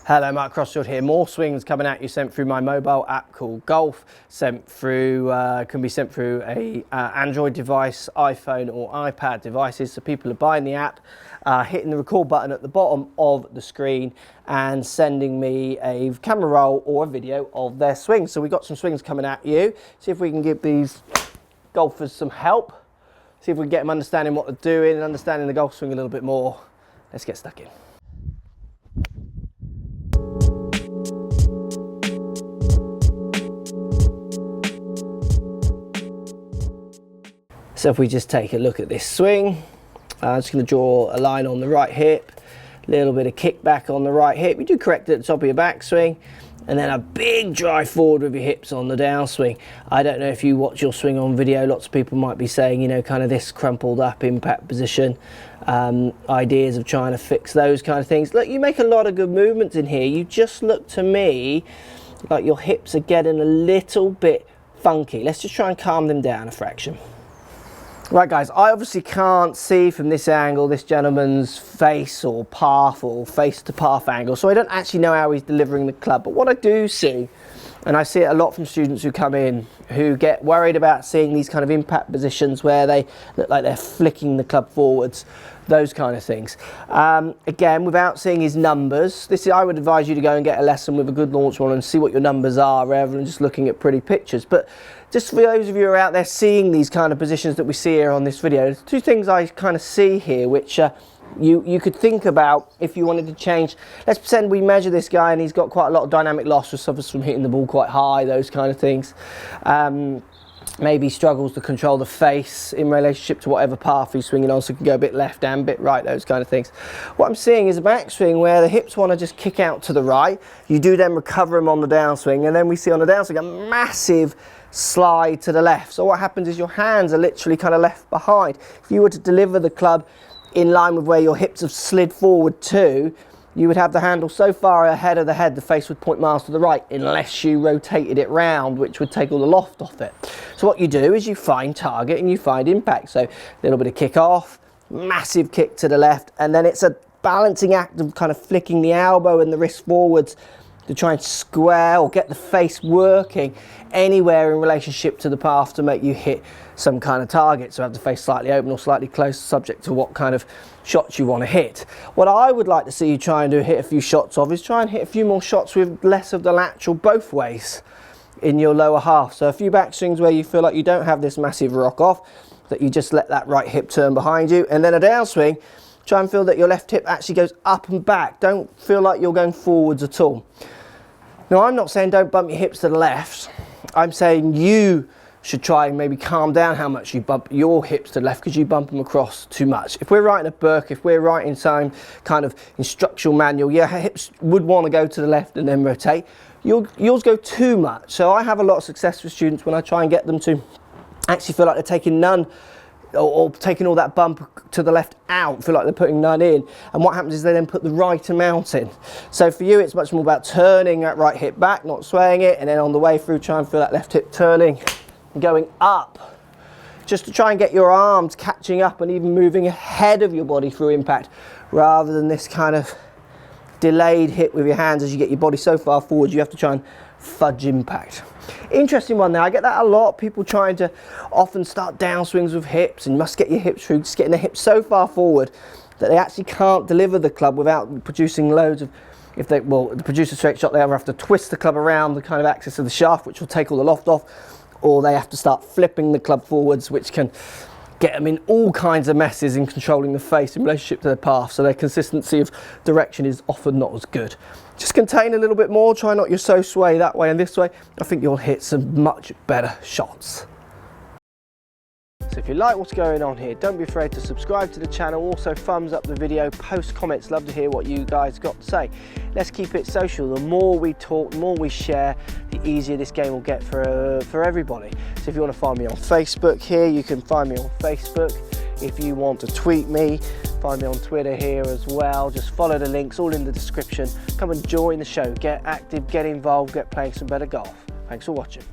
Hello, Mark Crossfield here. More swings coming at you sent through my mobile app called Golf. Can be sent through a Android device, iPhone or iPad devices. So people are buying the app, hitting the record button at the bottom of the screen and sending me a camera roll or a video of their swings. So we've got some swings coming at you. See if we can give these golfers some help. See if we can get them understanding what they're doing and understanding the golf swing a little bit more. Let's get stuck in. So if we just take a look at this swing, I'm just going to draw a line on the right hip, a little bit of kickback on the right hip. You do correct it at the top of your backswing, and then a big drive forward with your hips on the downswing. I don't know if you watch your swing on video, lots of people might be saying, you know, kind of this crumpled up impact position, ideas of trying to fix those kind of things. Look, you make a lot of good movements in here. You just look to me like your hips are getting a little bit funky. Let's just try and calm them down a fraction. Right guys, I obviously can't see from this angle this gentleman's face or path or face to path angle, so I don't actually know how he's delivering the club. But what I do see, and I see it a lot from students who come in who get worried about seeing these kind of impact positions where they look like they're flicking the club forwards, those kind of things. Again, without seeing his numbers, I would advise you to go and get a lesson with a good launch one and see what your numbers are rather than just looking at pretty pictures. But just for those of you who are out there seeing these kind of positions that we see here on this video, there's two things I kind of see here which you could think about if you wanted to change. Let's pretend we measure this guy and he's got quite a lot of dynamic loss, which suffers from hitting the ball quite high, those kind of things. Maybe struggles to control the face in relationship to whatever path he's swinging on, so it can go a bit left and a bit right, those kind of things. What I'm seeing is a backswing where the hips want to just kick out to the right. You do then recover them on the downswing, and then we see on the downswing a massive slide to the left. So what happens is your hands are literally kind of left behind. If you were to deliver the club in line with where your hips have slid forward to, you would have the handle so far ahead of the head the face would point miles to the right unless you rotated it round, which would take all the loft off it. So what you do is you find target and you find impact. So a little bit of kick off, massive kick to the left, and then it's a balancing act of kind of flicking the elbow and the wrist forwards to try and square or get the face working anywhere in relationship to the path to make you hit some kind of target. So have the face slightly open or slightly closed, subject to what kind of shots you want to hit. What I would like to see you try and do, hit a few shots of, is try and hit a few more shots with less of the lateral both ways in your lower half. So a few backswings where you feel like you don't have this massive rock off, that you just let that right hip turn behind you, and then a downswing, try and feel that your left hip actually goes up and back. Don't feel like you're going forwards at all. Now, I'm not saying don't bump your hips to the left. I'm saying you should try and maybe calm down how much you bump your hips to the left, because you bump them across too much. If we're writing a book, if we're writing some kind of instructional manual, your hips would want to go to the left and then rotate. Yours go too much. So I have a lot of success with students when I try and get them to actually feel like they're taking none or taking all that bump to the left out, feel like they're putting none in. And what happens is they then put the right amount in. So for you, it's much more about turning that right hip back, not swaying it, and then on the way through, try and feel that left hip turning and going up, just to try and get your arms catching up and even moving ahead of your body through impact, rather than this kind of delayed hit with your hands as you get your body so far forward, you have to try and fudge impact. Interesting one there. I get that a lot. People trying to often start downswings with hips, and you must get your hips through, just getting the hips so far forward that they actually can't deliver the club without producing loads of, to produce a straight shot, they either have to twist the club around the kind of axis of the shaft, which will take all the loft off, or they have to start flipping the club forwards, which can get them in all kinds of messes in controlling the face in relationship to their path. So their consistency of direction is often not as good. Just contain a little bit more, try not to so sway that way and this way. I think you'll hit some much better shots. So if you like what's going on here, don't be afraid to subscribe to the channel. Also thumbs up the video, post comments, love to hear what you guys got to say. Let's keep it social. The more we talk, the more we share, the easier this game will get for everybody. So if you want to find me on Facebook here, you can find me on Facebook. If you want to tweet me, find me on Twitter here as well. Just follow the links, all in the description. Come and join the show, get active, get involved, get playing some better golf. Thanks for watching.